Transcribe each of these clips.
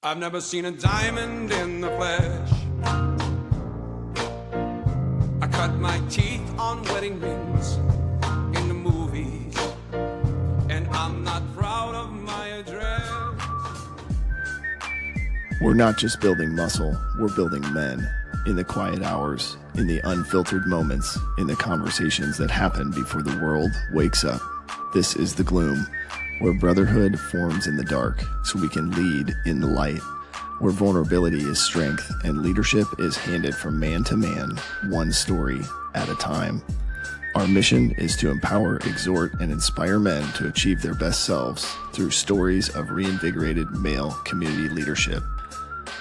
I've never seen a diamond in the flesh. I cut my teeth on wedding rings in the movies, and I'm not proud of my address. We're not just building muscle, we're building men. In the quiet hours, in the unfiltered moments, in the conversations that happen before the world wakes up. This is the Gloom, where brotherhood forms in the dark so we can lead in the light, where vulnerability is strength and leadership is handed from man to man, one story at a time. Our mission is to empower, exhort, and inspire men to achieve their best selves through stories of reinvigorated male community leadership.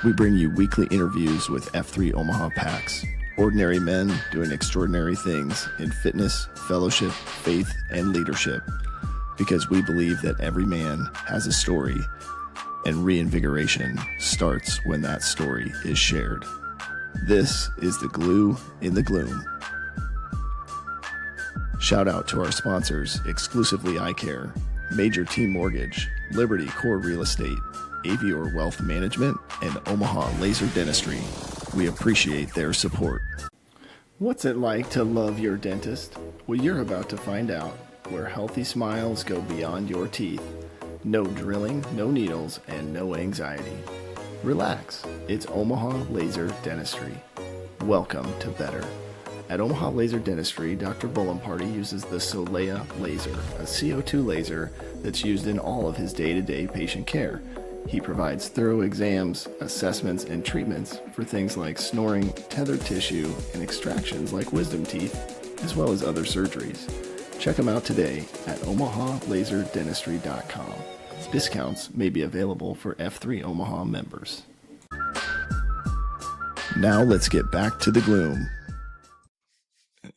We bring you weekly interviews with F3 Omaha PACs, ordinary men doing extraordinary things in fitness, fellowship, faith, and leadership, because we believe that every man has a story, and reinvigoration starts when that story is shared. This is the Glue in the Gloom. Shout out to our sponsors, Exclusively Eye Care, Major Team Mortgage, Liberty Core Real Estate, Avior Wealth Management, and Omaha Laser Dentistry. We appreciate their support. What's it like to love your dentist? Well, you're about to find out, where healthy smiles go beyond your teeth. No drilling, no needles, and no anxiety. Relax, it's Omaha Laser Dentistry. Welcome to better. At Omaha Laser Dentistry, Dr. Bullenparty uses the Solea laser, a CO2 laser that's used in all of his day-to-day patient care. He provides thorough exams, assessments, and treatments for things like snoring, tethered tissue, and extractions like wisdom teeth, as well as other surgeries. Check him out today at omahalaserdentistry.com. Discounts may be available for F3 Omaha members. Now let's get back to the Gloom.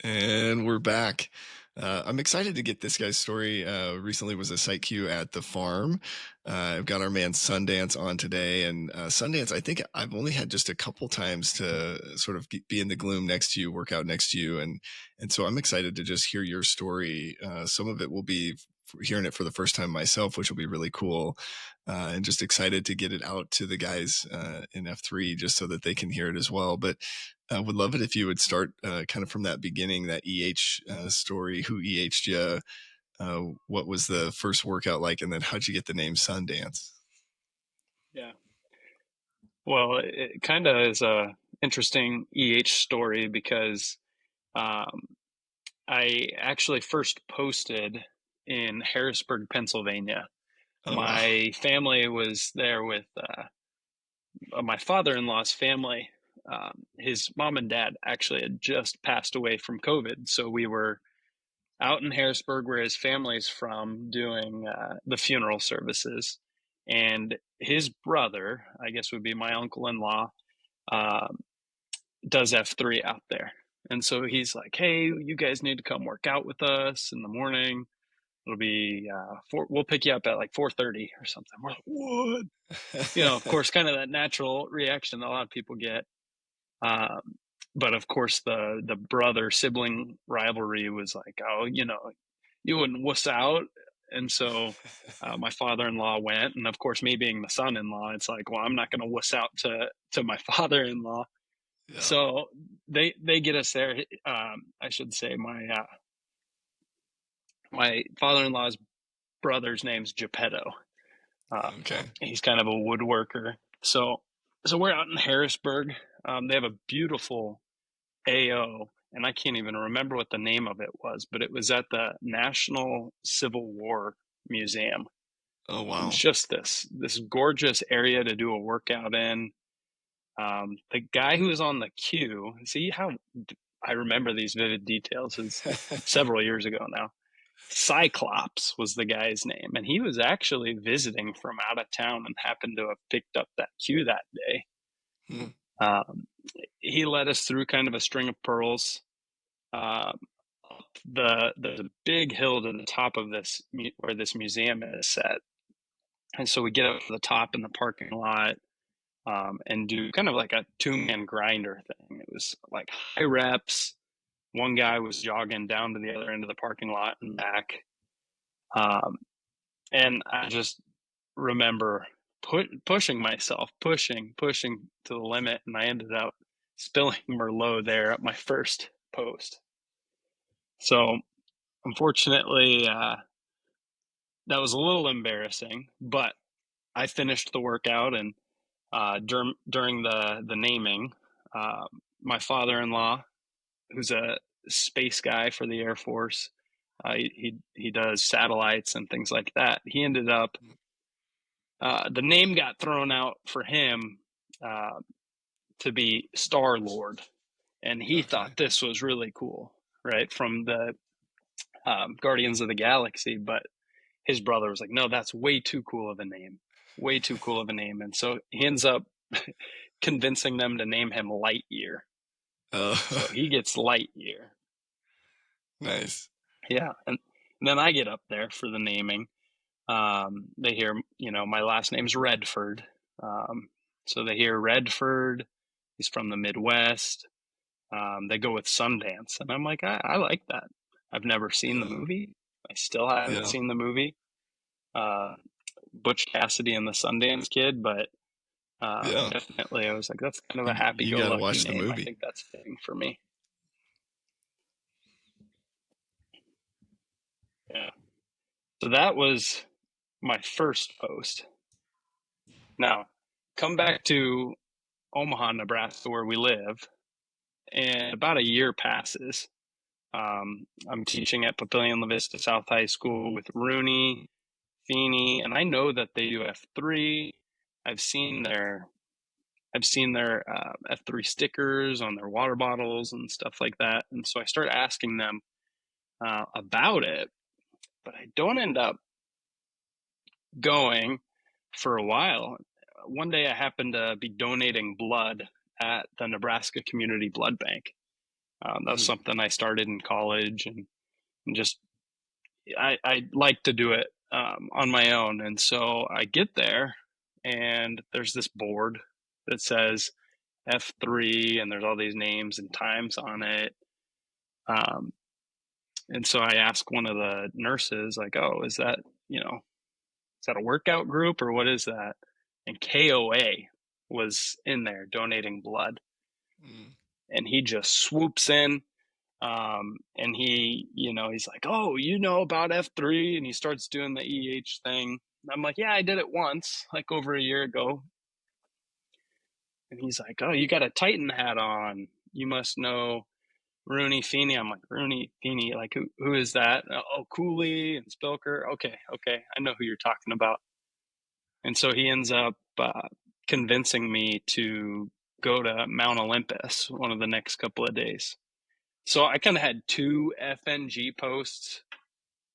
And we're back. I'm excited to get this guy's story. Recently was a site queue at the farm. I've got our man Sundance on today, and Sundance, I think I've only had just a couple times to sort of be in the Gloom next to you, work out next to you, and so I'm excited to just hear your story. Some of it will be hearing it for the first time myself, which will be really cool, and just excited to get it out to the guys in F3 just so that they can hear it as well. But I would love it if you would start kind of from that beginning, that story. Who EH'd you? What was the first workout like? And then how'd you get the name Sundance? Yeah. Well, it kind of is a interesting story because I actually first posted in Harrisburg, Pennsylvania. Oh, my family was there with my father-in-law's family. His mom and dad actually had just passed away from COVID. So we were out in Harrisburg, where his family's from, doing the funeral services. And his brother, I guess would be my uncle-in-law, does F3 out there. And so he's like, hey, you guys need to come work out with us in the morning. It'll be, we'll pick you up at like 4:30 or something. We're like, what? Of course, kind of that natural reaction that a lot of people get. But of course, the brother sibling rivalry was like, oh, you wouldn't wuss out. And so my father-in-law went, and of course, me being the son-in-law, it's like, well, I'm not going to wuss out to my father-in-law. Yeah. So they get us there. I should say my father-in-law's brother's name's Geppetto. Okay. He's kind of a woodworker. So we're out in Harrisburg. They have a beautiful AO, and I can't even remember what the name of it was, but it was at the National Civil War Museum. Oh, wow. It's just this gorgeous area to do a workout in. The guy who was on the queue, see how I remember these vivid details, is several years ago now. Cyclops was the guy's name, and he was actually visiting from out of town and happened to have picked up that queue that day. He led us through kind of a string of pearls. There's a big hill to the top of this, where this museum is set. And so we get up to the top in the parking lot and do kind of like a 2-man grinder thing. It was like high reps. One guy was jogging down to the other end of the parking lot and back. And I just remember pushing myself, pushing to the limit, and I ended up spilling Merlot there at my first post. So unfortunately, that was a little embarrassing, but I finished the workout, and during the naming, my father-in-law, who's a space guy for the Air Force, he does satellites and things like that. He ended up the name got thrown out for him to be Star Lord, and he thought this was really cool, right, from the Guardians of the Galaxy. But his brother was like, "No, that's way too cool of a name, way too cool of a name." And so he ends up convincing them to name him Lightyear. So he gets Lightyear. Nice. Yeah, and then I get up there for the naming. They hear, my last name's Redford. So they hear Redford. He's from the Midwest. They go with Sundance, and I'm like, I like that. I've never seen the movie. I still haven't seen the movie. Butch Cassidy and the Sundance Kid, but definitely I was like, that's kind of a happy-go-lucky name. I think that's fitting for me. Yeah. So that was my first post. Now, come back to Omaha, Nebraska, where we live, and about a year passes. I'm teaching at Papillion La Vista South High School with Rooney, Feeney, and I know that they do F3. I've seen their F3 stickers on their water bottles and stuff like that, and so I start asking them about it, but I don't end up going for a while. One day I happened to be donating blood at the Nebraska Community Blood Bank. That was something I started in college, and just I like to do it on my own. And so I get there, and there's this board that says F3, and there's all these names and times on it. And so I ask one of the nurses, like, "Oh, is that a workout group, or what is that?" And KOA was in there donating blood, and he just swoops in. And he's like, "Oh, you know about F3," and he starts doing the EH thing. I'm like, "Yeah, I did it once, like over a year ago." And he's like, "Oh, you got a Titan hat on. You must know Rooney Feeney." I'm like, "Rooney Feeney, like who is that?" "Oh, Cooley and Spilker." Okay, I know who you're talking about. And so he ends up convincing me to go to Mount Olympus one of the next couple of days. So I kind of had two FNG posts,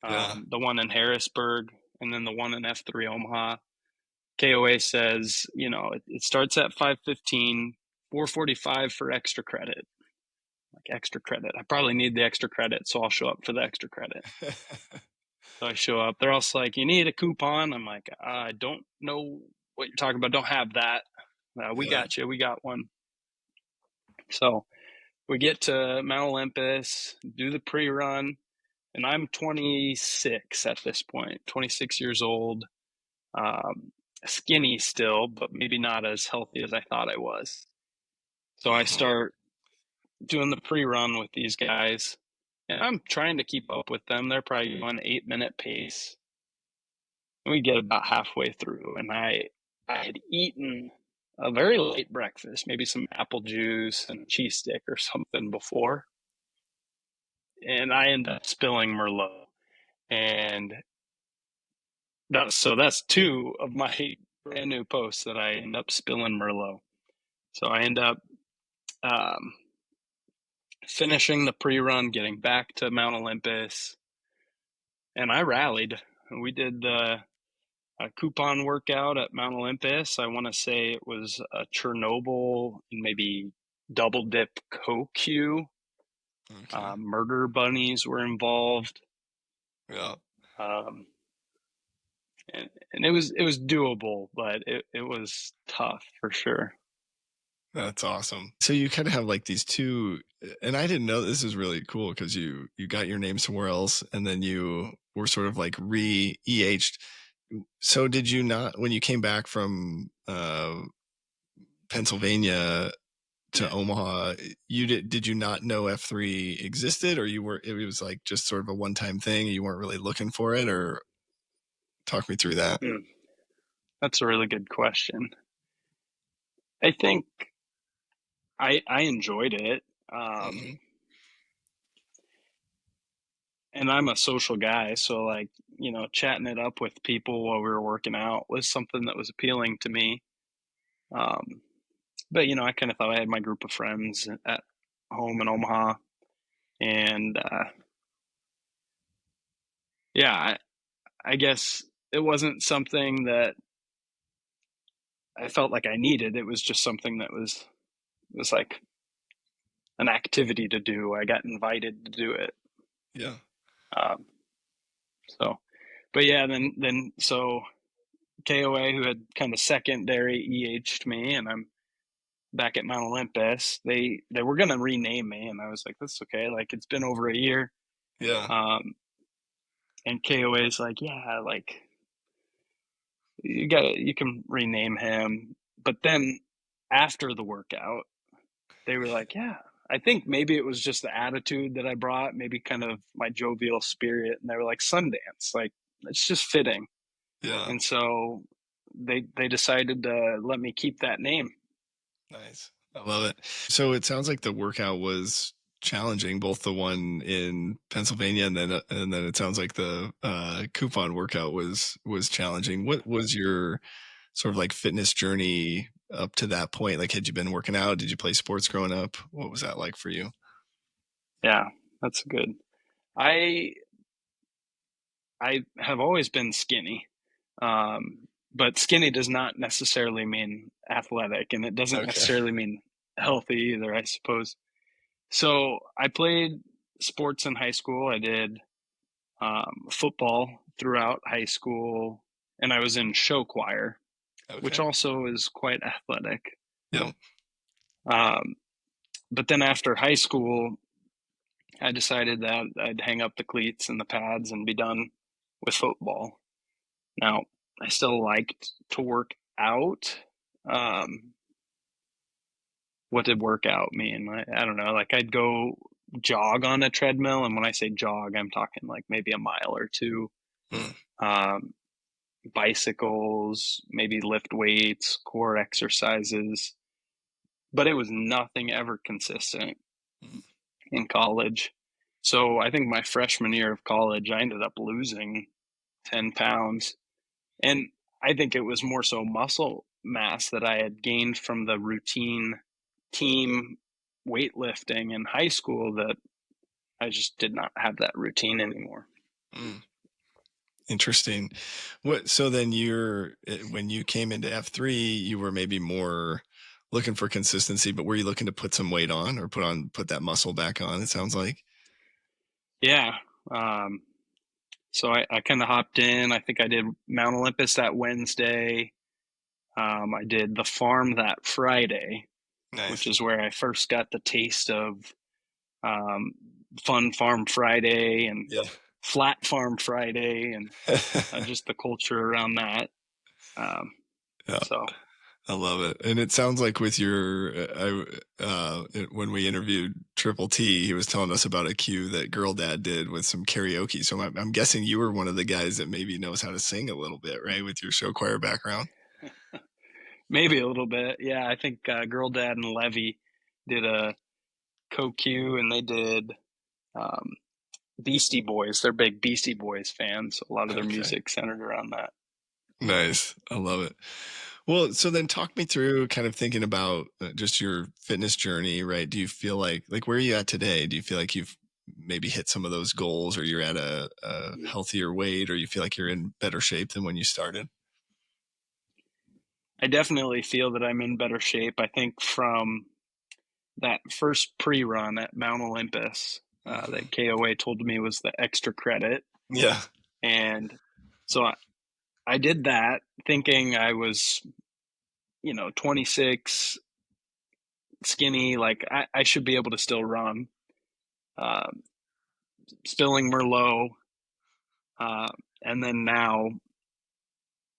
the one in Harrisburg and then the one in F3 Omaha. KOA says, it starts at 5:15, 4:45 for extra credit. Like, extra credit. I probably need the extra credit, so I'll show up for the extra credit. So I show up. They're also like, "You need a coupon?" I'm like, "I don't know what you're talking about. Don't have that." We got you. We got one. So we get to Mount Olympus, do the pre-run, and I'm 26 at this point, 26 years old, skinny still, but maybe not as healthy as I thought I was. So I start doing the pre-run with these guys, and I'm trying to keep up with them. They're probably going 8-minute pace. And we get about halfway through, and I had eaten a very light breakfast, maybe some apple juice and a cheese stick or something before. And I end up spilling Merlot. And that's two of my brand new posts that I end up spilling Merlot. So I end up finishing the pre-run, getting back to Mount Olympus, and I rallied. We did the coupon workout at Mount Olympus. I want to say it was a Chernobyl and maybe double dip CoQ. Murder bunnies were involved. Yeah. And it was doable, but it was tough for sure. That's awesome. So you kind of have like these two, and I didn't know this is really cool because you got your name somewhere else, and then you were sort of like re-EH'd. So did you not, when you came back from Pennsylvania to Yeah. Omaha, did you not know F3 existed, or it was like just sort of a one-time thing, you weren't really looking for it, or talk me through that? Hmm. That's a really good question. I think I enjoyed it. Um, Mm-hmm. and I'm a social guy, so like, chatting it up with people while we were working out was something that was appealing to me. Um, but I kind of thought I had my group of friends at home in Omaha, and yeah, I guess it wasn't something that I felt like I needed. It was just something that was like an activity to do. I got invited to do it. Yeah. Um, so, but yeah, then so KOA, who had kind of secondary EH'd me, and I'm back at Mount Olympus. They were gonna rename me, and I was like, that's okay. Like it's been over a year. Yeah. Um, and KOA is like, yeah, like you can rename him. But then after the workout, they were like, yeah, I think maybe it was just the attitude that I brought, maybe kind of my jovial spirit. And they were like, Sundance, like it's just fitting. Yeah. And so they decided to let me keep that name. Nice. I love it. So it sounds like the workout was challenging, both the one in Pennsylvania and then it sounds like the coupon workout was challenging. What was your sort of like fitness journey up to that point? Like, had you been working out? Did you play sports growing up? What was that like for you? Yeah, that's good. I I have always been skinny. But skinny does not necessarily mean athletic, and it doesn't Okay. necessarily mean healthy either, I suppose. So I played sports in high school. I did football throughout high school, and I was in show choir, which Okay. also is quite athletic. Yeah. Um, but then after high school, I decided that I'd hang up the cleats and the pads and be done with football. Now, I still liked to work out. Um, what did workout mean? I don't know. Like I'd go jog on a treadmill, and when I say jog, I'm talking like maybe a mile or two. Mm, Um, Bicycles, maybe lift weights, core exercises, but it was nothing ever consistent mm, in college. So I think my freshman year of college, I ended up losing 10 pounds. And I think it was more so muscle mass that I had gained from the routine team weightlifting in high school that I just did not have that routine anymore. mm. Interesting. So then when you came into F3, you were maybe more looking for consistency, but were you looking to put some weight on or put that muscle back on, it sounds like? Yeah. Um, so I kind of hopped in. I think I did Mount Olympus that Wednesday. I did the farm that Friday, which Nice. is where I first got the taste of um, Fun Farm Friday and Yeah. Flat Farm Friday and just the culture around that. Um, Yeah. so I love it. And it sounds like with when we interviewed Triple T, he was telling us about a cue that Girl Dad did with some karaoke. So I'm guessing you were one of the guys that maybe knows how to sing a little bit, right? With your show choir background. maybe a little bit. Yeah, I think Girl Dad and Levy did a co-cue and they did um, Beastie Boys. They're big Beastie Boys fans. A lot of their Okay. music centered around that. Nice. I love it. Well, so then talk me through kind of thinking about just your fitness journey, right? Do you feel like where are you at today? Do you feel like you've maybe hit some of those goals, or you're at a healthier weight, or you feel like you're in better shape than when you started? I definitely feel that I'm in better shape. I think from that first pre-run at Mount Olympus Hmm. that KOA told me was the extra credit, Yeah. and so I did that thinking I was 26, skinny, like I should be able to still run. Um, Spilling Merlot, uh, and then now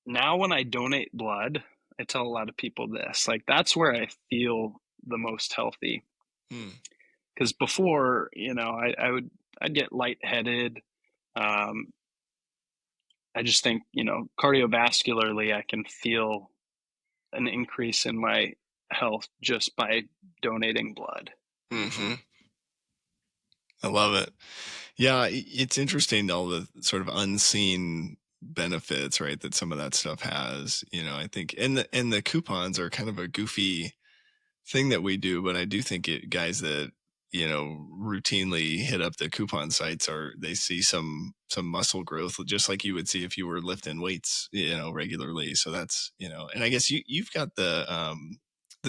now when I donate blood, I tell a lot of people this, like that's where I feel the most healthy. Hmm. Because before, I'd get lightheaded. Um, I just think, cardiovascularly, I can feel an increase in my health just by donating blood. Hmm. I love it. Yeah, it's interesting all the sort of unseen benefits, right? That some of that stuff has. I think, and the coupons are kind of a goofy thing that we do, but I do think guys that routinely hit up the coupon sites they see some muscle growth, just like you would see if you were lifting weights, regularly. So that's and I guess you've got the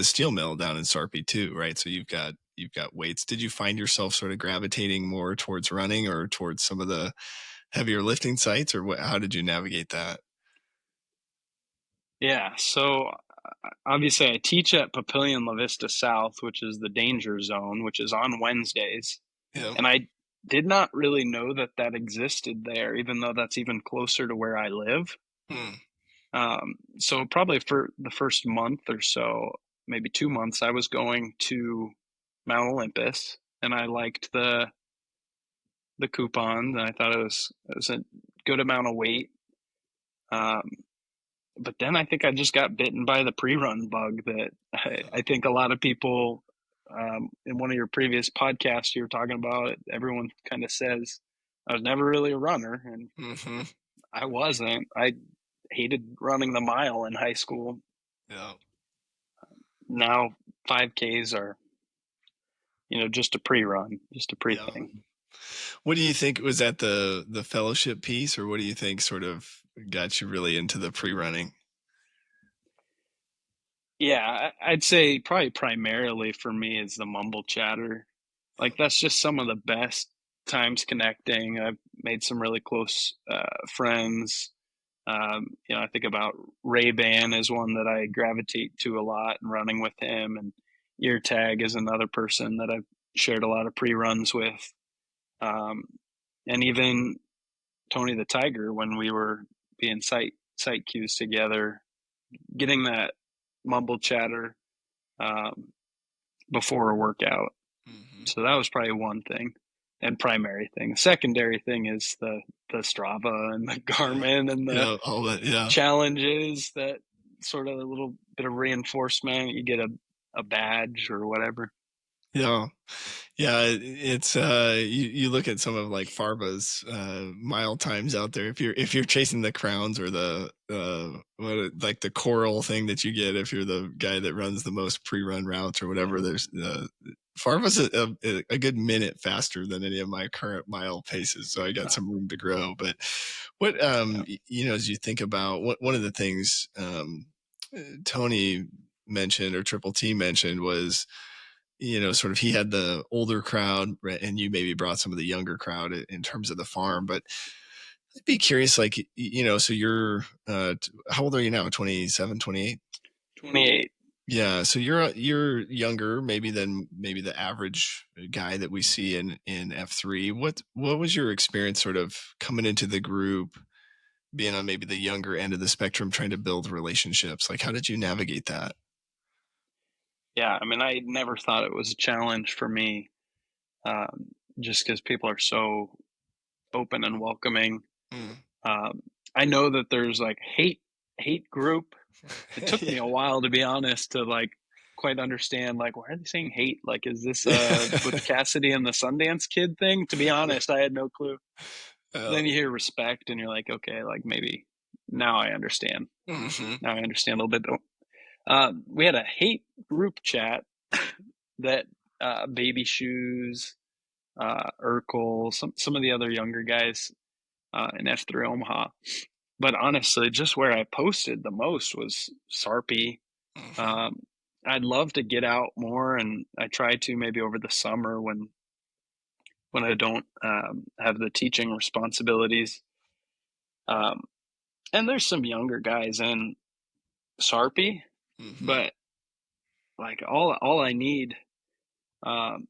steel mill down in Sarpy too, right? So you've got weights. Did you find yourself sort of gravitating more towards running or towards some of the heavier lifting sites, or how did you navigate that? Yeah, so obviously I teach at Papillion La Vista South, which is the danger zone, which is on Wednesdays. Yeah. And I did not really know that that existed there, even though that's even closer to where I live. Hmm. So probably for the first month or so, maybe 2 months, I was going to Mount Olympus, and I liked the coupons, and I thought it was a good amount of weight. Um, but then I think I just got bitten by the pre-run bug that I think a lot of people, in one of your previous podcasts you were talking about it, everyone kind of says I was never really a runner, and Hmm. I wasn't. I hated running the mile in high school. Yeah. Now 5Ks are, just a pre-run, just a Yeah. pre-thing. What do you think, was that the fellowship piece, or what do you think sort of got you really into the pre-running? Yeah, I'd say probably primarily for me is the mumble chatter. Like that's just some of the best times connecting. I've made some really close friends. I think about Ray Ban is one that I gravitate to a lot and running with him, and Ear Tag is another person that I've shared a lot of pre-runs with. Um, and even Tony the Tiger when we were being sight cues together, getting that mumble chatter um, before a workout. Hmm. So that was probably one thing and primary thing. Secondary thing is the Strava and the Yeah. Garmin and the Yeah. All that. Yeah. challenges that sort of a little bit of reinforcement. You get a badge or whatever. Yeah. Yeah, it's you look at some of like Farba's mile times out there. If you're chasing the crowns, or the like the coral thing that you get if you're the guy that runs the most pre-run routes or whatever. There's Farba's a good minute faster than any of my current mile paces, so I got some room to grow. But what Yeah. as you think about one of the things Tony mentioned, or Triple T mentioned, was sort of he had the older crowd, right, and you maybe brought some of the younger crowd in terms of the farm. But I'd be curious, like, so you're, how old are you now? 27, 28? 28. Yeah. So you're younger maybe than maybe the average guy that we see in F3. What was your experience sort of coming into the group, being on maybe the younger end of the spectrum, trying to build relationships? Like, how did you navigate that? Yeah. I mean, I never thought it was a challenge for me, um, just because people are so open and welcoming. Mm. Um, I know that there's like hate group. It took me a while to be honest to like quite understand like why are they saying hate? Like is this Butch Cassidy and the Sundance Kid thing? To be honest, I had no clue. Yeah. Then you hear respect and you're like, okay, like maybe now I understand. Hmm. Now I understand a little bit. We had a hate group chat that Baby Shoes, Urkel, some of the other younger guys in F3 Omaha. But honestly, just where I posted the most was Sarpy. Hmm. Um, I'd love to get out more, and I try to maybe over the summer when I don't have the teaching responsibilities. Um, and there's some younger guys in Sarpy, Hmm. but like all I need um,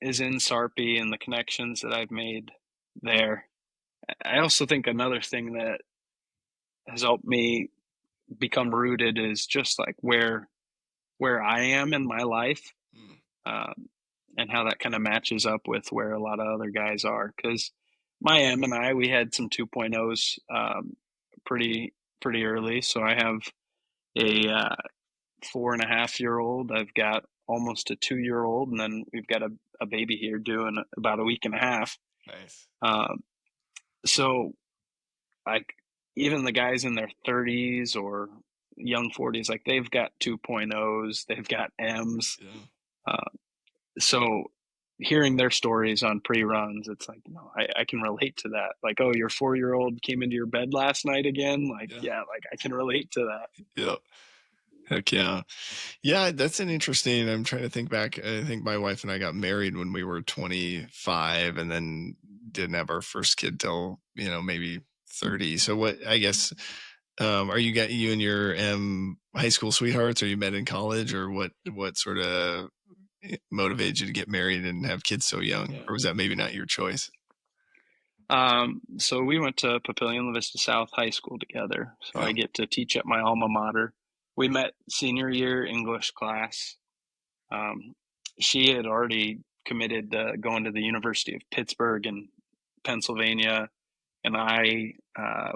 is in Sarpy and the connections that I've made there. I also think another thing that has helped me become rooted is just like where I am in my life, Mm, um, and how that kind of matches up with where a lot of other guys are. Because my M and I, we had some 2.0s pretty pretty early. So I have a 4.5-year old. I've got almost a 2-year old, and then we've got a baby here due in about a week and a half. nice. Um, so like even the guys in their 30s or young 40s, like they've got 2.0s, they've got M's. Yeah. Uh, so hearing their stories on pre-runs, it's like, I can relate to that. Like, oh, your 4-year old came into your bed last night again. Like, Yeah. yeah, like I can relate to that. Yeah. Heck yeah. Yeah, that's an interesting. I'm trying to think back. I think my wife and I got married when we were 25 and then didn't have our first kid till, maybe 30. So what, I guess, are you and your high school sweethearts, or you met in college, or what sort of motivated you to get married and have kids so young? Yeah. Or was that maybe not your choice? So we went to Papillion La Vista South High School together. So Yeah. I get to teach at my alma mater. We met senior year English class. Um, she had already committed to going to the University of Pittsburgh in Pennsylvania, and I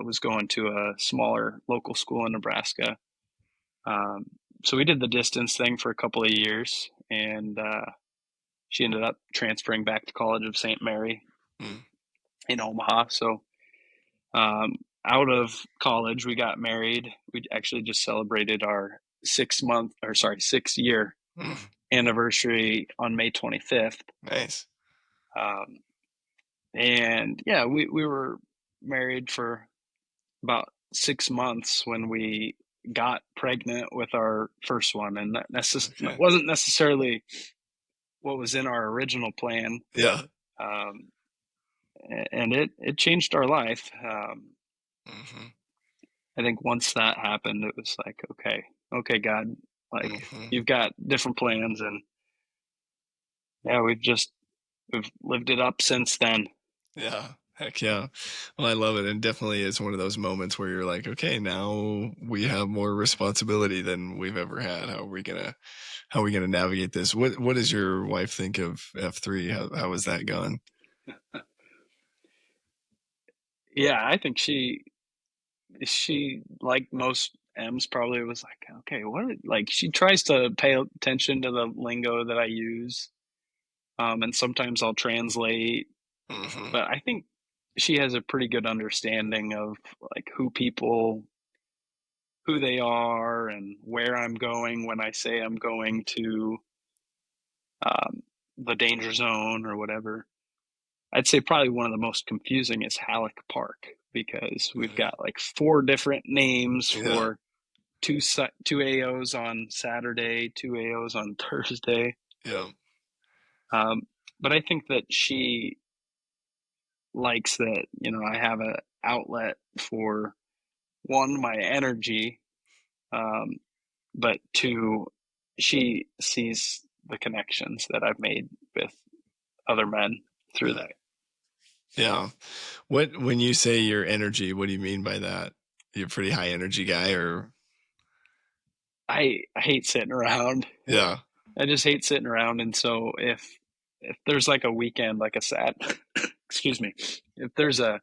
was going to a smaller local school in Nebraska. Um, so we did the distance thing for a couple of years, and she ended up transferring back to College of St. Mary Mm, in Omaha. So um, out of college, we got married. We actually just celebrated our 6 month, or sorry, 6 year mm, anniversary on May 25th. nice. Um, and yeah, we were married for about 6 months when we got pregnant with our first one. And that Okay. wasn't necessarily what was in our original plan. Yeah. Um, and it changed our life. Hmm. I think once that happened, it was like, okay, God, like Hmm. you've got different plans, and yeah, we've lived it up since then. Yeah. Heck yeah. Well, I love it. And definitely is one of those moments where you're like, okay, now we have more responsibility than we've ever had. How are we gonna navigate this? What does your wife think of F3? How has that gone? Yeah, I think she like most M's probably was like, okay, like she tries to pay attention to the lingo that I use, and sometimes I'll translate, Hmm. but I think she has a pretty good understanding of like who they are and where I'm going when I say I'm going to um, the danger zone or whatever. I'd say probably one of the most confusing is Halleck Park because we've Really? got like four different names Yeah. for two AOs on Saturday, two AOs on Thursday. Yeah. Um, but I think that she likes that I have a outlet for one my energy, um, but two she sees the connections that I've made with other men through Yeah. that. Yeah. When you say your energy, what do you mean by that? You're a pretty high energy guy, or I hate sitting around. yeah. I just hate sitting around, and so if there's like a weekend, like a excuse me, if there's a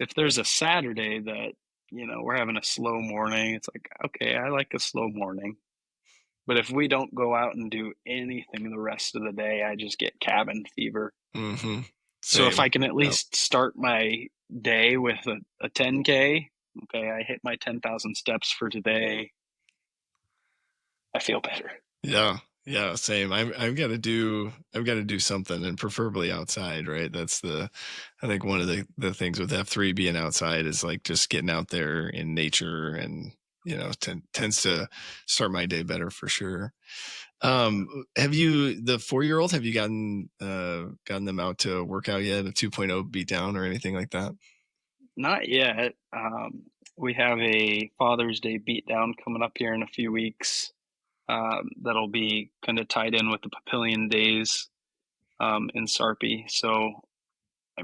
if there's a Saturday that we're having a slow morning, it's like okay, I like a slow morning. But if we don't go out and do anything the rest of the day, I just get cabin fever. Hmm. So if Same. I can at Yeah. least start my day with a 10K, okay, I hit my 10,000 steps for today. I feel better. Yeah. Yeah, same. I've got to do something, and preferably outside, right? I think one of the things with F3 being outside is like just getting out there in nature, and tends to start my day better for sure. Have you, the 4-year old, have you gotten them out to work out yet? A 2.0 beat down or anything like that? Not yet. We have a Father's Day beatdown coming up here in a few weeks. That'll be kind of tied in with the Papillion Days in Sarpy. So I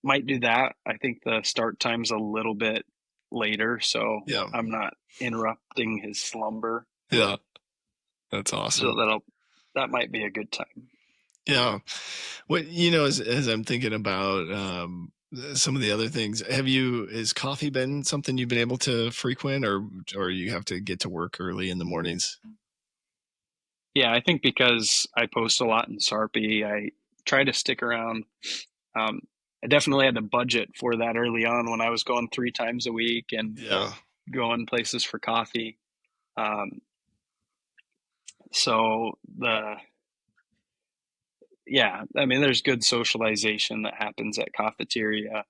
might do that. I think the start time's a little bit later, so Yeah. I'm not interrupting his slumber. Yeah. That's So awesome. that might be a good time. Yeah. What as I'm thinking about some of the other things, has coffee been something you've been able to frequent, or you have to get to work early in the mornings? Yeah, I think because I post a lot in Sarpy, I try to stick around. Um, I definitely had to budget for that early on when I was going 3 times a week and Yeah. going places for coffee. Um, so yeah, I mean, there's good socialization that happens at cafeteria.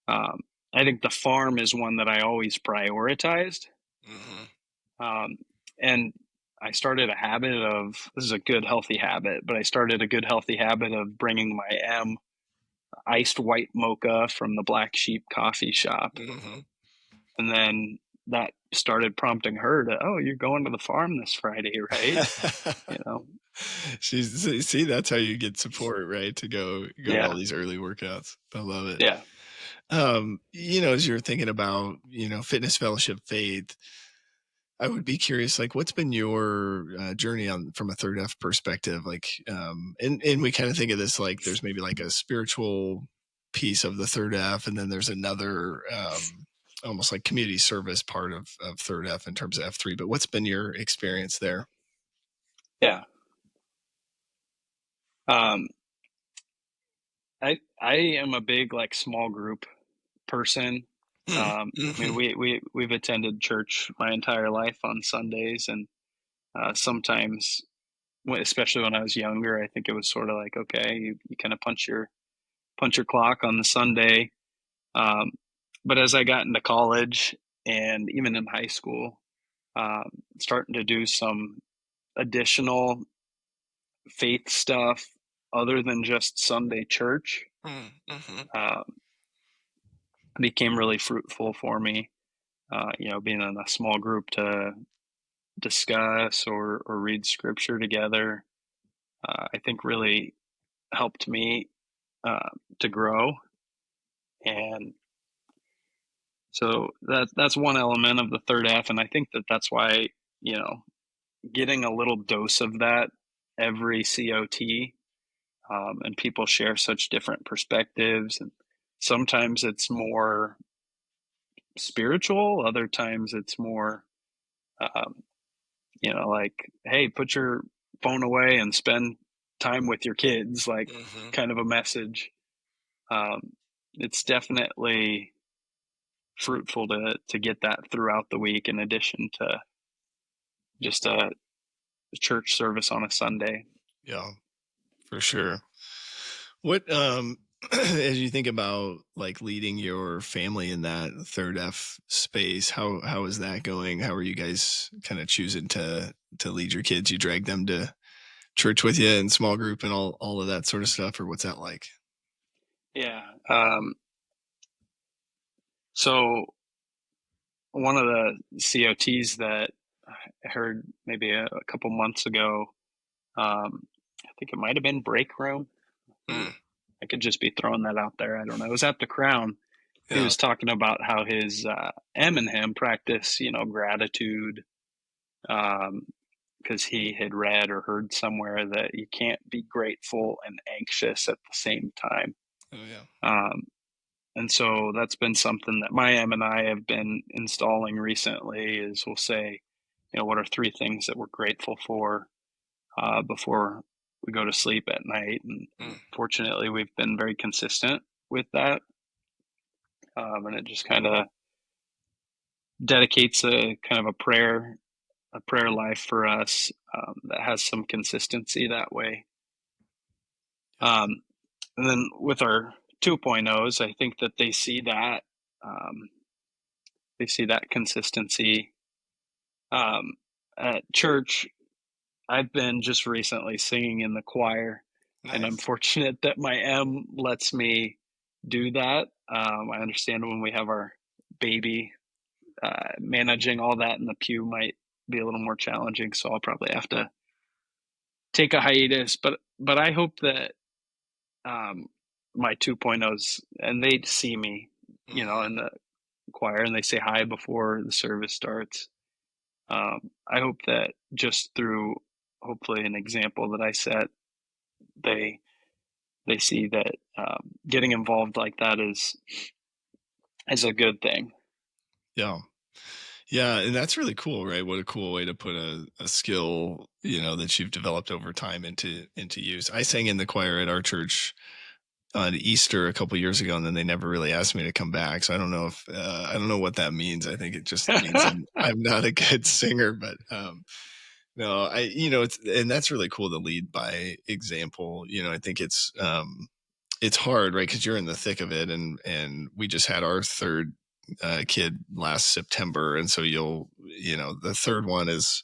Um, I think the farm is one that I always prioritized. Hmm. Um, and I started a habit of, this is a good healthy habit, but I started a good healthy habit of bringing my iced white mocha from the Black Sheep coffee shop. Hmm. And then that started prompting her to, oh, you're going to the farm this Friday, right? You know, See, that's how you get support, right? To go to all yeah, these early workouts. I love it. yeah, As you're thinking about, fitness, fellowship, faith, I would be curious, like, what's been your journey on from a third F perspective? Like, and we kind of think of this like there's maybe like a spiritual piece of the third F, and then there's another almost like community service part of third F in terms of F3. But what's been your experience there? yeah. Um, I am a big like small group person. I mean, Mm-hmm. we've attended church my entire life on Sundays, and sometimes, especially when I was younger, I think it was sort of like, okay, you kind of punch your clock on the Sunday. Um, but as I got into college and even in high school, starting to do some additional faith stuff other than just Sunday church, Mm-hmm. uh, became really fruitful for me. Being in a small group to discuss or read scripture together, I think really helped me to grow. And so that's one element of the third F. And I think that's why, you know, getting a little dose of that every COT, and people share such different perspectives. And sometimes it's more spiritual, other times it's more, um, like, hey, put your phone away and spend time with your kids, like Mm-hmm. kind of a message. Um, it's definitely fruitful to get that throughout the week, in addition to just a church service on a Sunday. Yeah, for sure. What as you think about like leading your family in that third F space, how is that going? How are you guys kind of choosing to lead your kids? You drag them to church with you and small group and all of that sort of stuff, or what's that like? Yeah. So one of the COTs that I heard maybe a couple months ago, I think it might have been Break Room. Mm, I could just be throwing that out there. I don't know. It was at the Crown. He yeah. was talking about how his M and him practice, gratitude, um, because he had read or heard somewhere that you can't be grateful and anxious at the same time. Oh yeah. Um, and so that's been something that my M and I have been installing recently. Is we'll say, what are 3 things that we're grateful for before we go to sleep at night? And Mm, fortunately, we've been very consistent with that, and it just kind of dedicates a kind of a prayer life for us, that has some consistency that way. yeah. Um, and then with our 2.0s, I think that um, they see that consistency. At church, I've been just recently singing in the choir, and I'm Nice. fortunate that my M lets me do that. I understand when we have our baby, managing all that in the pew might be a little more challenging, so I'll probably have to take a hiatus. But I hope that, um, my 2.0s, and they see me, Hmm. in the choir and they say hi before the service starts. I hope that just through hopefully an example that I set, they they see that getting involved like that is a good thing. Yeah. Yeah, and that's really cool, right? What a cool way to put a skill, that you've developed over time into use. I sang in the choir at our church on Easter a couple years ago, and then they never really asked me to come back. So I don't know what that means. I think it just means I'm not a good singer, but no, it's and that's really cool to lead by example. I think it's hard, right? Because you're in the thick of it, and we just had our third kid last September, and so the third one is.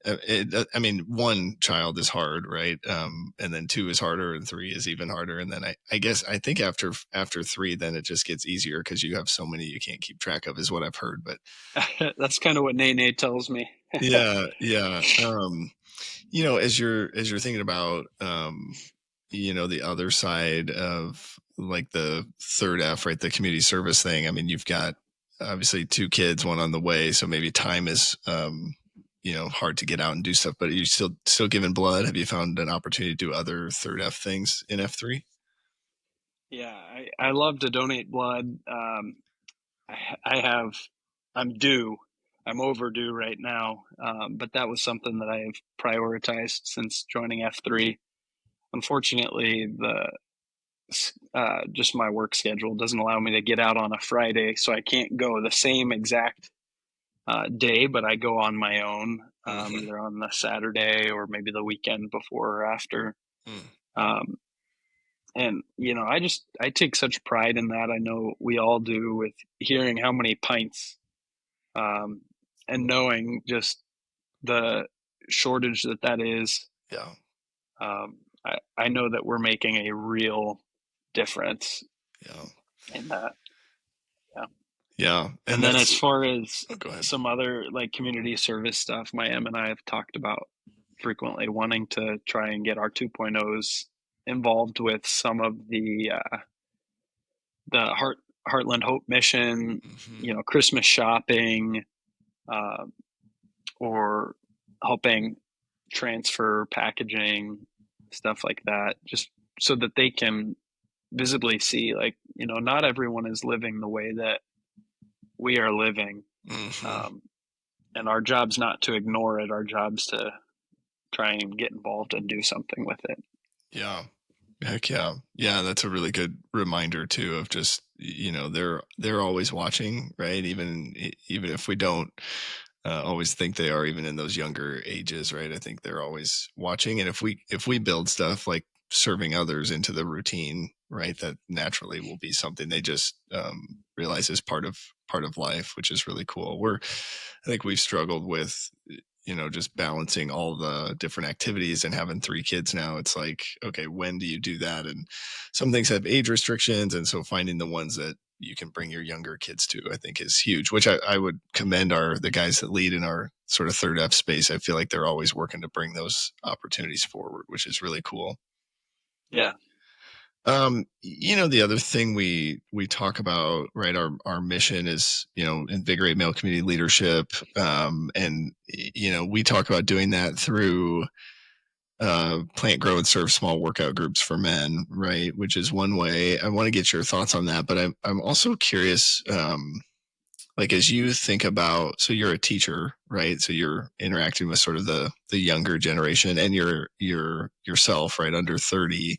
I mean, one child is hard, right? And then two is harder, and three is even harder. And then I think after three, then it just gets easier because you have so many you can't keep track of, is what I've heard. But That's kind of what Nene tells me. yeah, yeah. As you're thinking about, the other side of like the third F, right? The community service thing. I mean, you've got obviously two kids, one on the way. So maybe time is, hard to get out and do stuff, but are you still giving blood? Have you found an opportunity to do other third F things in F3? Yeah, I love to donate blood. I have, I'm due, I'm overdue right now, but that was something that I have prioritized since joining F3. Unfortunately, the just my work schedule doesn't allow me to get out on a Friday, so I can't go the same exact day, but I go on my own, Mm-hmm. either on the Saturday or maybe the weekend before or after. Mm. Um, and I take such pride in that. I know we all do, with hearing how many pints, um, and knowing just the shortage that is. Yeah. I know that we're making a real difference Yeah. in that. Yeah. Yeah. And And then that's, as far as oh, go ahead. some other like community service stuff, my M and I have talked about frequently wanting to try and get our 2.0s involved with some of the Heartland Hope Mission, Mm-hmm. Christmas shopping, uh, or helping transfer packaging, stuff like that, just so that they can visibly see, like, not everyone is living the way that we are living. Mm-hmm. Um, and our job's not to ignore it. Our job's to try and get involved and do something with it. Yeah. Heck yeah. Yeah, that's a really good reminder too of just, they're always watching, right? Even if we don't always think they are, even in those younger ages, right? I think they're always watching. And if we build stuff like serving others into the routine, right, that naturally will be something they just realize is part of life, which is really cool. I think we've struggled with just balancing all the different activities, and having three kids now, it's like, okay, when do you do that? And some things have age restrictions. And so finding the ones that you can bring your younger kids to, I think is huge, which I would commend the guys that lead in our sort of third F space. I feel like they're always working to bring those opportunities forward, which is really cool. Yeah. The other thing we talk about, right? Our mission is, invigorate male community leadership. And we talk about doing that through plant, grow, and serve small workout groups for men, right? Which is one way. I want to get your thoughts on that, but I'm also curious, like as you think about, so you're a teacher, right? So you're interacting with sort of the younger generation, and you're yourself, right, under 30.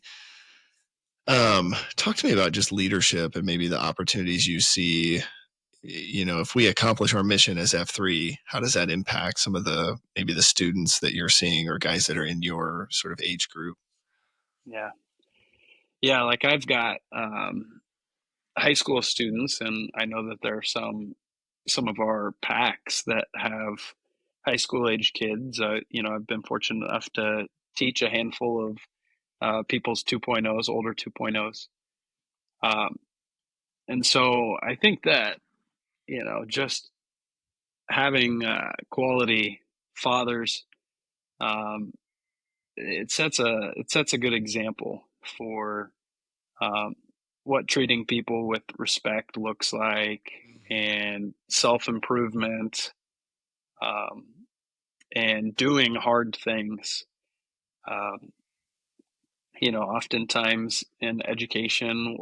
Talk to me about just leadership and maybe the opportunities you see. If we accomplish our mission as F3, how does that impact some of maybe the students that you're seeing, or guys that are in your sort of age group? Yeah. Yeah. Like I've got high school students, and I know that there are some of our packs that have high school age kids. I've been fortunate enough to teach a handful of people's 2.0s, older 2.0s. Um, and so I think that, just having quality fathers, um, it sets a good example for um, what treating people with respect looks like. and self-improvement, um, and doing hard things. Um, Oftentimes in education,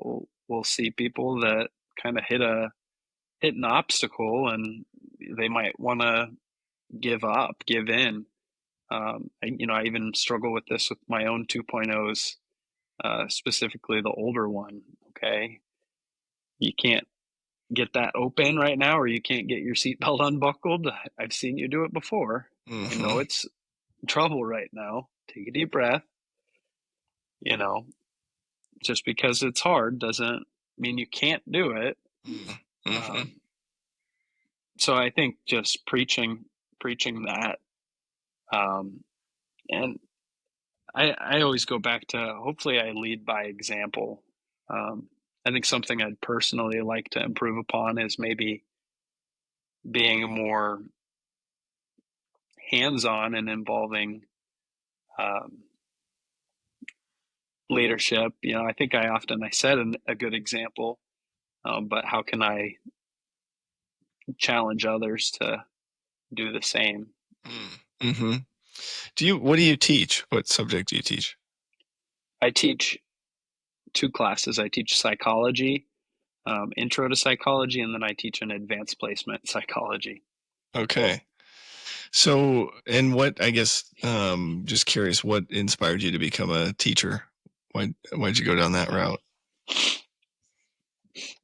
we'll see people that kind of hit an obstacle, and they might want to give up, give in. I even struggle with this with my own 2.0s, specifically the older one. Okay, you can't get that open right now, or you can't get your seatbelt unbuckled. I've seen you do it before. I know Mm-hmm. it's trouble right now. Take a deep breath. You know, just because it's hard doesn't mean you can't do it. Mm-hmm. Um, so I think just preaching that, um, and I always go back to, hopefully I lead by example. Um, I think something I'd personally like to improve upon is maybe being more hands-on and involving um, leadership. I think I set a good example, but how can I challenge others to do the same? Mm-hmm. What do you teach? What subject do you teach? I teach two classes. I teach psychology, intro to psychology, and then I teach an advanced placement psychology. Okay. So, and what, I guess, just curious, what inspired you to become a teacher? Why'd you go down that Yeah. route?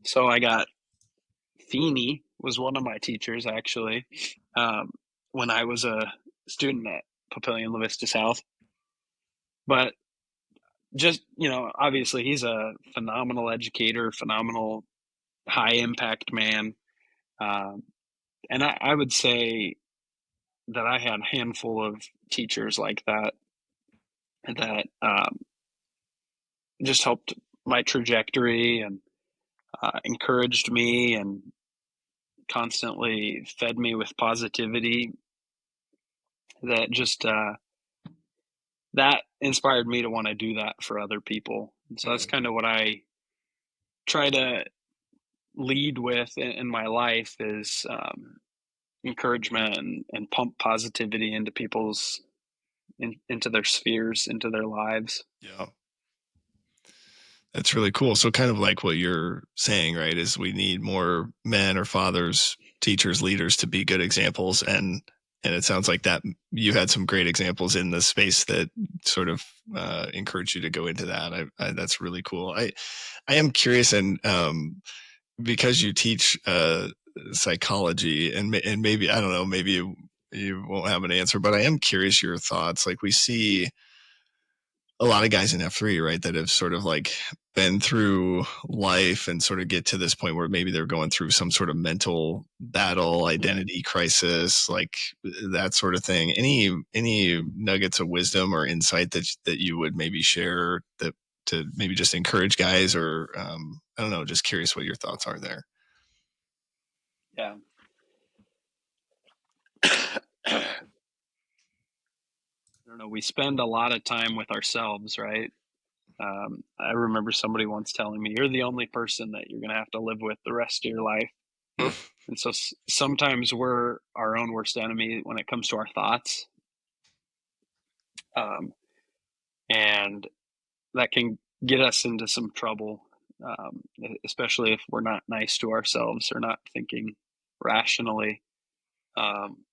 So I got Feeney was one of my teachers actually, um, when I was a student at Papillion La Vista South. But just, obviously he's a phenomenal educator, phenomenal high impact man. Um, and I would say that I had a handful of teachers like that just helped my trajectory and encouraged me and constantly fed me with positivity that just that inspired me to want to do that for other people. And so that's Mm. kind of what I try to lead with in my life is encouragement and pump positivity into into their spheres, into their lives. Yeah. That's really cool. So kind of like what you're saying, right, is we need more men or fathers, teachers, leaders to be good examples. And it sounds like that you had some great examples in the space that sort of encouraged you to go into that. That's really cool. I am curious, and because you teach psychology, and maybe, I don't know, maybe you won't have an answer, but I am curious your thoughts. Like, we see a lot of guys in F3, right, that have sort of like been through life and sort of get to this point where maybe they're going through some sort of mental battle, Yeah. identity crisis, like that sort of thing. Any nuggets of wisdom or insight that you would maybe share that to maybe just encourage guys, or I don't know, just curious what your thoughts are there. Yeah. I don't know. We spend a lot of time with ourselves, right? I remember somebody once telling me, "You're the only person that you're going to have to live with the rest of your life." And so sometimes we're our own worst enemy when it comes to our thoughts, um, and that can get us into some trouble, especially if we're not nice to ourselves or not thinking rationally. Um,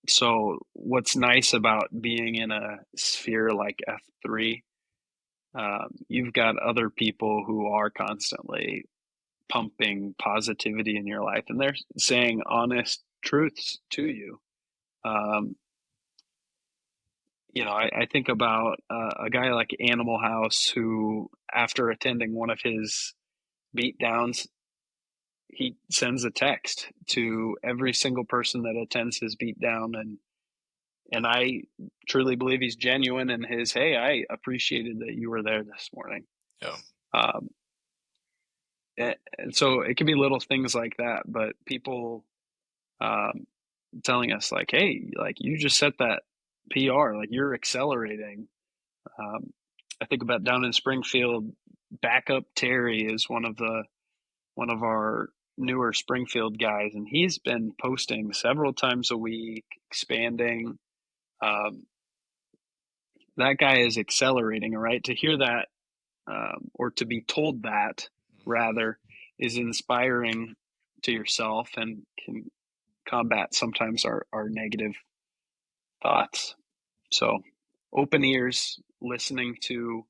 so, what's nice about being in a sphere like F3? You've got other people who are constantly pumping positivity in your life, and they're saying honest truths to you. Um, I think about a guy like Animal House who, after attending one of his beat downs, he sends a text to every single person that attends his beat down, and I truly believe he's genuine in his, "Hey, I appreciated that you were there this morning." Yeah. Um, and so it can be little things like that, but people um, telling us like, "Hey, like you just set that PR, like you're accelerating." Um, I think about down in Springfield, backup Terry is one of our newer Springfield guys, and he's been posting several times a week, expanding. Um, that guy is accelerating, right? To hear that, or to be told that, rather, is inspiring to yourself and can combat sometimes our negative thoughts. So, open ears, listening to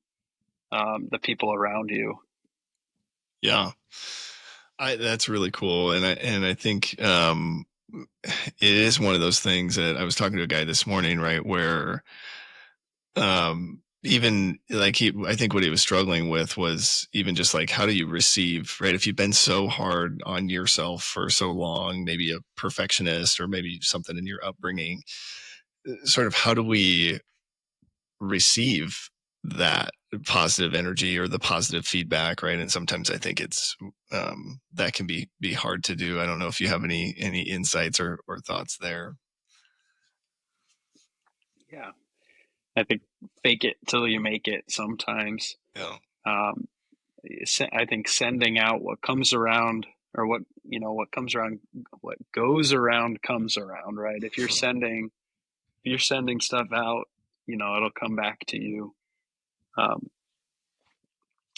the people around you. Yeah. That's really cool. And I think it is one of those things that I was talking to a guy this morning, right, where even like I think what he was struggling with was even just like, how do you receive, right? If you've been so hard on yourself for so long, maybe a perfectionist or maybe something in your upbringing, sort of how do we receive that positive energy or the positive feedback, right? And sometimes I think it's that can be hard to do. I don't know if you have any insights or thoughts there. Yeah, I think fake it till you make it sometimes. Yeah. Um, I think sending out what comes around, or what comes around, what goes around comes around, right? If you're sending stuff out, it'll come back to you.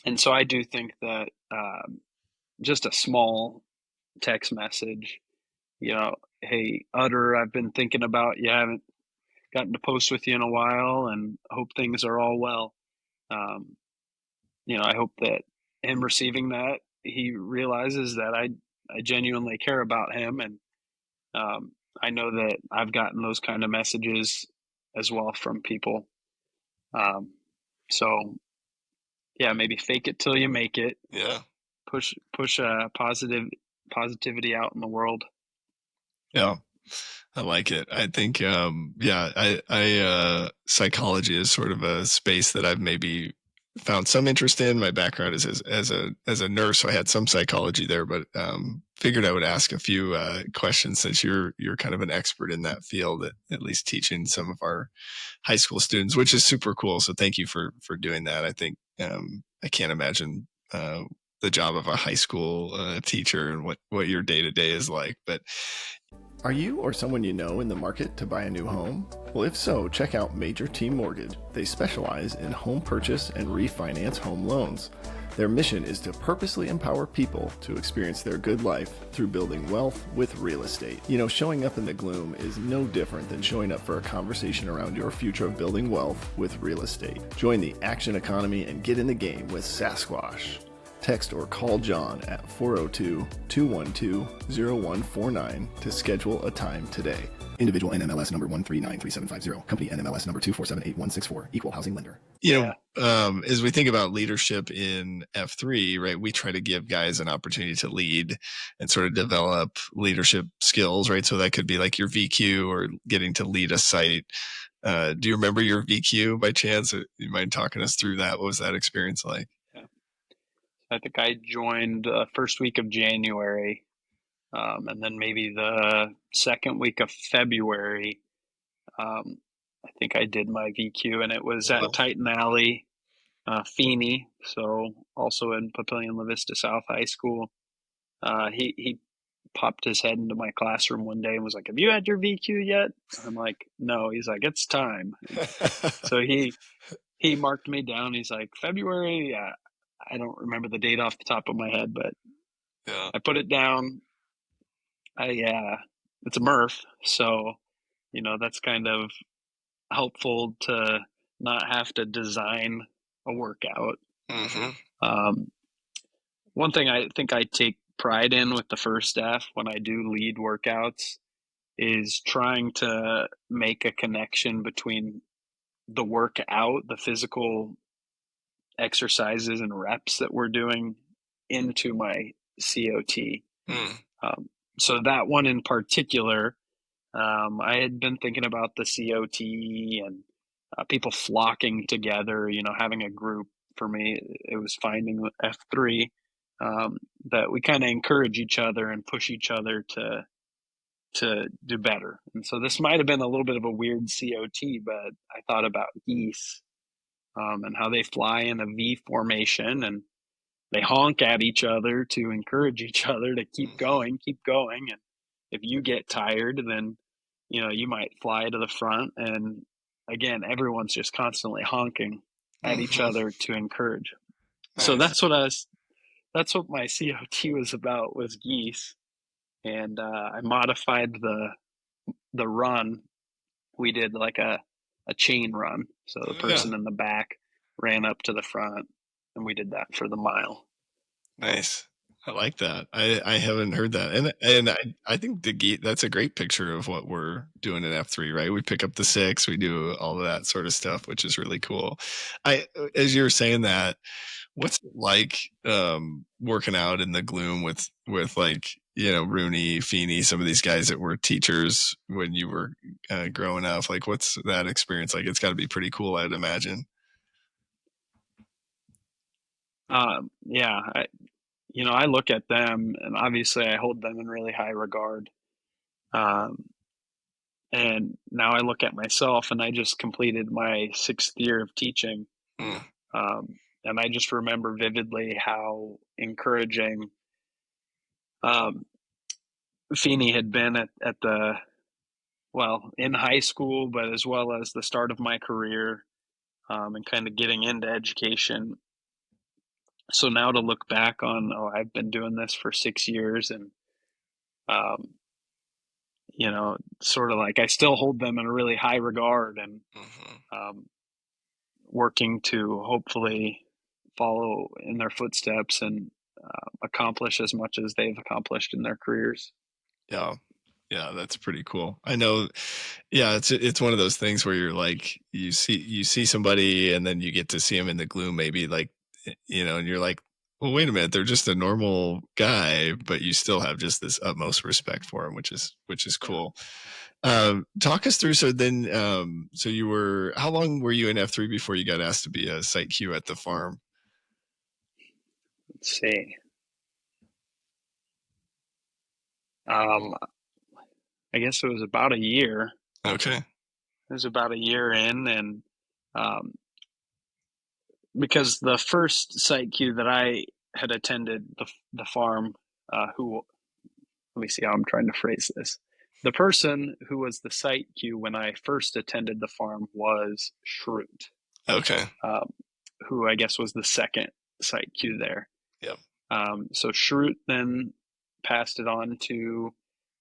And so I do think that just a small text message, hey, Utter, I've been thinking about you. I haven't gotten to post with you in a while, and hope things are all well. Um, I hope that him receiving that, he realizes that I genuinely care about him, and I know that I've gotten those kind of messages as well from people. Um, so yeah, maybe fake it till you make it. Yeah. Push positivity out in the world. Yeah. I like it. I think, psychology is sort of a space that I've maybe found some interest in. My background is as a nurse, so I had some psychology there, but figured I would ask a few questions since you're kind of an expert in that field, at least teaching some of our high school students, which is super cool. So thank you for doing that. I think I can't imagine the job of a high school teacher and what your day to day is like, but. Are you or someone you know in the market to buy a new home? Well, if so, check out Major Team Mortgage. They specialize in home purchase and refinance home loans. Their mission is to purposely empower people to experience their good life through building wealth with real estate. Showing up in the Gloom is no different than showing up for a conversation around your future of building wealth with real estate. Join the action economy and get in the game with Sasquatch. Text or call John at 402-212-0149 to schedule a time today. Individual NMLS number 1393750. Company NMLS number 2478164. Equal housing lender. As we think about leadership in F3, right, we try to give guys an opportunity to lead and sort of develop leadership skills, right? So that could be like your VQ or getting to lead a site. Do you remember your VQ by chance? You mind talking us through that? What was that experience like? I think I joined first week of January, and then maybe the second week of February. I think I did my VQ, and it was at Titan Alley, Feeney, so also in Papillion La Vista South High School. He popped his head into my classroom one day and was like, "Have you had your VQ yet?" I'm like, "No." He's like, "It's time." So he marked me down. He's like, February. I don't remember the date off the top of my head, but yeah. I put it down. It's a Murph, so that's kind of helpful to not have to design a workout. Mm-hmm. One thing I think I take pride in with the first staff when I do lead workouts is trying to make a connection between the workout, the physical exercises and reps that we're doing, into my COT. So that one in particular, I had been thinking about the COT and people flocking together, having a group. For me, it was finding F3, that we kind of encourage each other and push each other to do better. And so this might have been a little bit of a weird COT, but I thought about geese, and how they fly in a V formation, and they honk at each other to encourage each other to keep Mhm. going, keep going. And if you get tired, then, you might fly to the front. And again, everyone's just constantly honking at each Mhm. other to encourage. So Nice. that's what my COT was about, was geese. And I modified the run. We did like a chain run. So the Oh, yeah. person in the back ran up to the front, and we did that for the mile. Nice. I like that. I haven't heard that. And I think that's a great picture of what we're doing in F3, right? We pick up the 6, we do all of that sort of stuff, which is really cool. As you were saying that, what's it like working out in the Gloom with like, Rooney, Feeney, some of these guys that were teachers when you were growing up? Like, what's that experience like? It's got to be pretty cool, I'd imagine. Yeah, I look at them, and obviously I hold them in really high regard. Um, and now I look at myself, and I just completed my 6th year of teaching. Mm, And I just remember vividly how encouraging um, Feeney had been at in high school, but as well as the start of my career, and kind of getting into education. So now to look back on, oh, I've been doing this for 6 years, and um, sort of like I still hold them in a really high regard, and mhm. um, working to hopefully follow in their footsteps and accomplish as much as they've accomplished in their careers. Yeah. Yeah, that's pretty cool. I know. Yeah, it's one of those things where you're like, you see somebody and then you get to see them in the Gloom, maybe like, and you're like, well, wait a minute, they're just a normal guy, but you still have just this utmost respect for him, which is Yeah. cool. Talk us through. So then, so how long were you in F3 before you got asked to be a site Q at the farm? Let's see. Um, I guess it was about a year. Okay. It was about a year in, and um, because the first site Q that I had attended the farm, who let me see how I'm trying to phrase this. The person who was the site Q when I first attended the farm was Schrute, Okay. um, who I guess was the second site Q there. Yep. So Schrute then passed it on to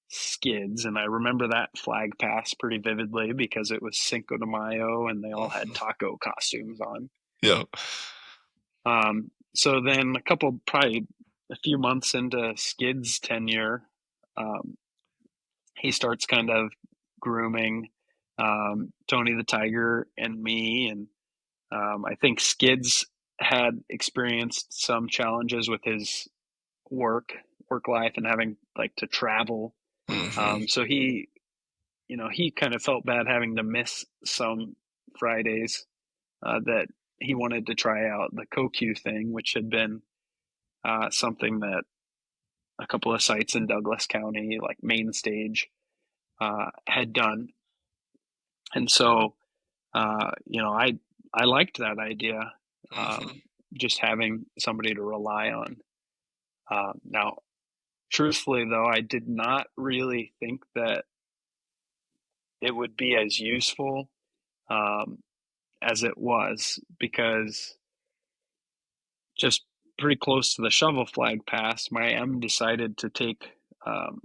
Skids, and I remember that flag pass pretty vividly because it was Cinco de Mayo and they all had Mhm. taco costumes on. Yep. So then probably a few months into Skids' tenure, um, he starts kind of grooming Tony the Tiger and me. And I think Skids had experienced some challenges with his work life and having like to travel. Hmm. So he kind of felt bad having to miss some Fridays that he wanted to try out the CoQ thing, which had been something that a couple of sites in Douglas County, like Main Stage, had done. And so, I liked that idea, Hmm. just having somebody to rely on. Now, truthfully, though, I did not really think that it would be as useful um, as it was, because just pretty close to the shovel flag pass, my M decided to take um,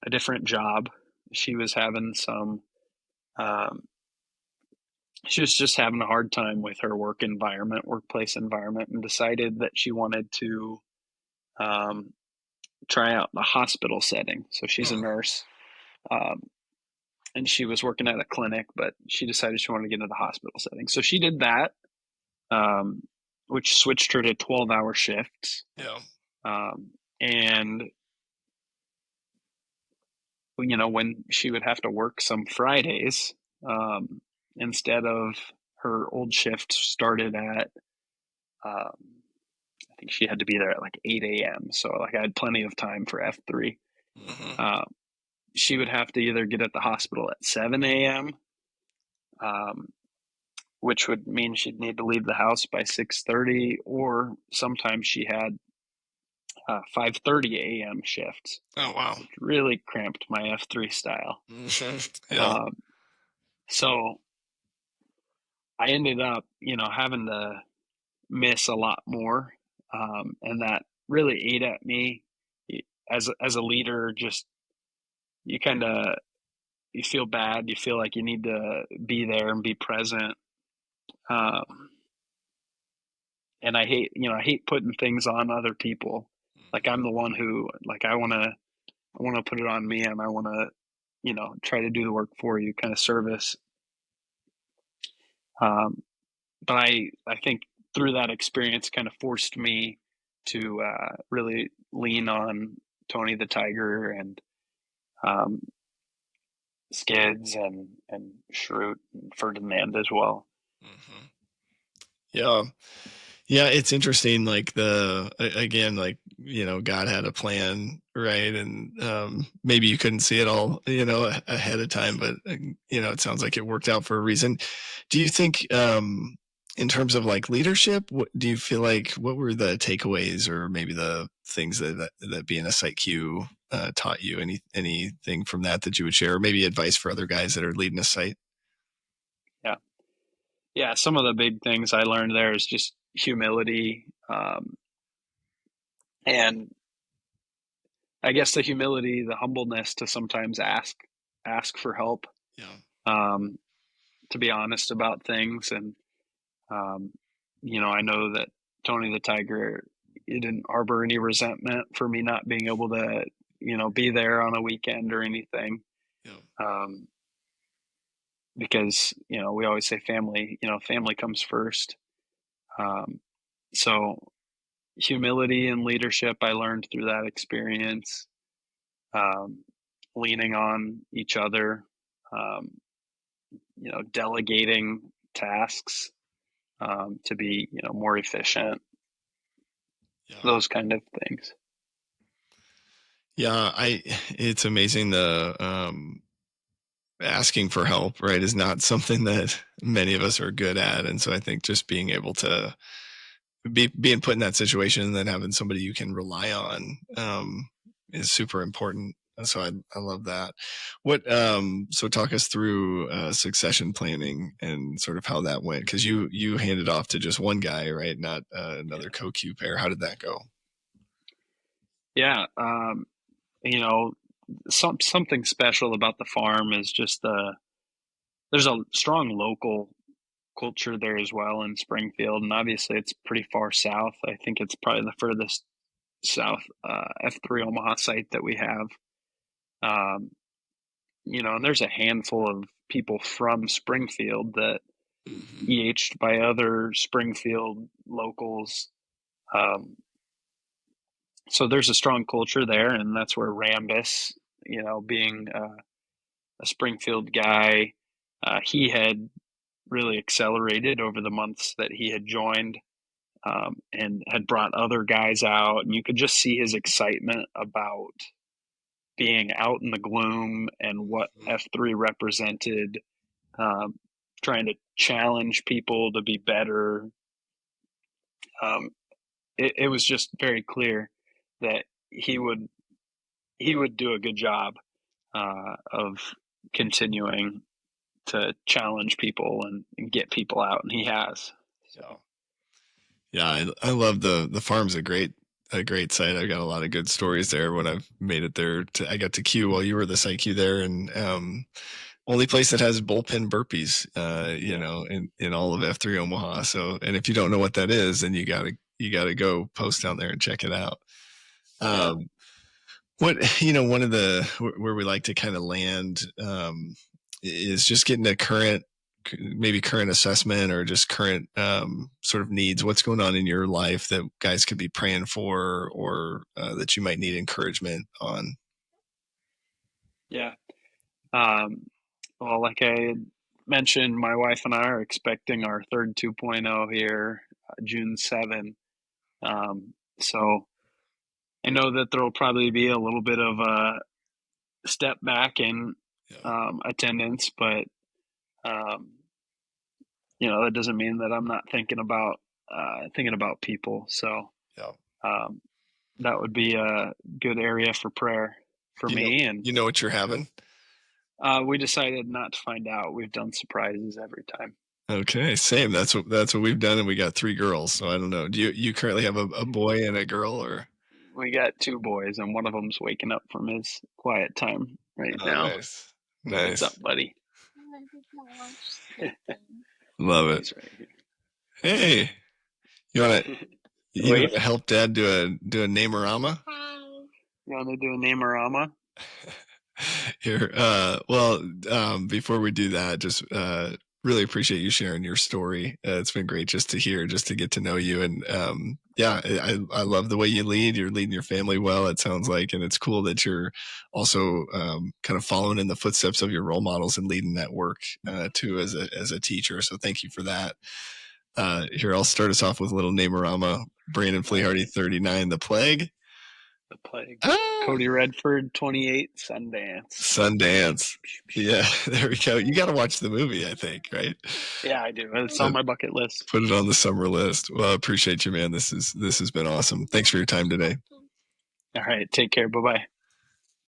a different job. She was having some, um, she was just having a hard time with her workplace environment, and decided that she wanted to um, try out the hospital setting. So she's a Hmm. nurse, um, and she was working at a clinic, but she decided she wanted to get into the hospital setting. So she did that, um, which switched her to 12-hour shifts. Yeah. Um, and when she would have to work some Fridays, um, instead of her old shift started at, um, I think she had to be there at like 8 a.m. So like I had plenty of time for F3. Hmm. Uh, she would have to either get at the hospital at 7 a.m., um, which would mean she'd need to leave the house by 6:30, or sometimes she had 5:30 a.m. shifts, Oh, wow. which really cramped my F3 style. Yeah. So I ended up, having to miss a lot more, and that really ate at me as a leader. Just you kind of you feel bad. You feel like you need to be there and be present. Um, and I hate putting things on other people. Like I'm the one who like I want to put it on me, and I want to try to do the work for you, kind of service. Um, but I think through that experience kind of forced me to really lean on Tony the Tiger and um, Skids and Schrute and Ferdinand as well. Mhm. Yeah. Yeah, it's interesting. Like again, like, God had a plan, right? And maybe you couldn't see it all, ahead of time, but it sounds like it worked out for a reason. Do you think, in terms of like leadership, what do you feel like? What were the takeaways, or maybe the things that being a site Q taught you? Anything from that you would share, or maybe advice for other guys that are leading a site? Yeah, yeah. Some of the big things I learned there is just humility, and I guess the humility, the humbleness to sometimes ask for help, Yeah. um, to be honest about things. And um, I know that Tony the Tiger, he didn't harbor any resentment for me not being able to be there on a weekend or anything, Yeah. um, because we always say family comes first. um, so humility and leadership I learned through that experience, um, leaning on each other, um, delegating tasks, to be more efficient, Yeah. those kind of things. Yeah, it's amazing the asking for help, right, is not something that many of us are good at. And so I think just being able to being put in that situation and then having somebody you can rely on is super important. So I love that. So talk us through succession planning and sort of how that went, because you handed off to just one guy, right? Not another Yeah. co-Q pair. How did that go? Yeah. You know, something special about the farm is just there's a strong local culture there as well in Springfield, and obviously it's pretty far south. I think it's probably the furthest south F3 Omaha site that we have. Um, and there's a handful of people from Springfield that Mm-hmm. EH'd by other Springfield locals. Um, so there's a strong culture there, and that's where Rambus, being a Springfield guy, he had really accelerated over the months that he had joined, and had brought other guys out, and you could just see his excitement about being out in the gloom and what F3 represented, um, trying to challenge people to be better. Um, it was just very clear that he would do a good job of continuing to challenge people and get people out, and he has. So Yeah, I love the farm's a great site. I've got a lot of good stories there when I've made it there. I got to Q while you were the site Q there, and only place that has bullpen burpees, yeah, in all of F3 Omaha. So, and if you don't know what that is, then you gotta go post down there and check it out. yeah, Um, one of the where we like to kind of land is just getting a maybe current assessment, or just current sort of needs. What's going on in your life that guys could be praying for, or that you might need encouragement on? yeah. Um, well, like I mentioned, my wife and I are expecting our third 2.0 here, June 7. So I know that there'll probably be a little bit of a step back in Yeah. attendance, but um, that doesn't mean that I'm not thinking about people. So Yeah. um, that would be a good area for prayer for me. And you know what you're having? we decided not to find out. We've done surprises every time. Okay, same. That's what we've done, and we got 3 girls. So I don't know. Do you currently have a boy and a girl, or? We got 2 boys, and one of them's waking up from his quiet time right Oh, now. nice, What's up, nice. buddy? Love it. He's right here. Hey, you wanna Wait. help Dad do a name-orama? You want to do a name-orama? Here, before we do that, just really appreciate you sharing your story. It's been great just to hear, just to get to know you, and I love the way you lead. You're leading your family well, it sounds like, and it's cool that you're also kind of following in the footsteps of your role models and leading that work too as a teacher. So thank you for that. Here, I'll start us off with a little name-orama. Brandon Fleharty, 39, The Plague. The Plague. Cody Redford, 28, Sundance. Sundance. Yeah, there we go. You got to watch the movie, I think, right? Yeah, I do. It's on my bucket list. Put it on the summer list. Well, I appreciate you, man. This has been awesome. Thanks for your time today. All right. Take care. Bye-bye.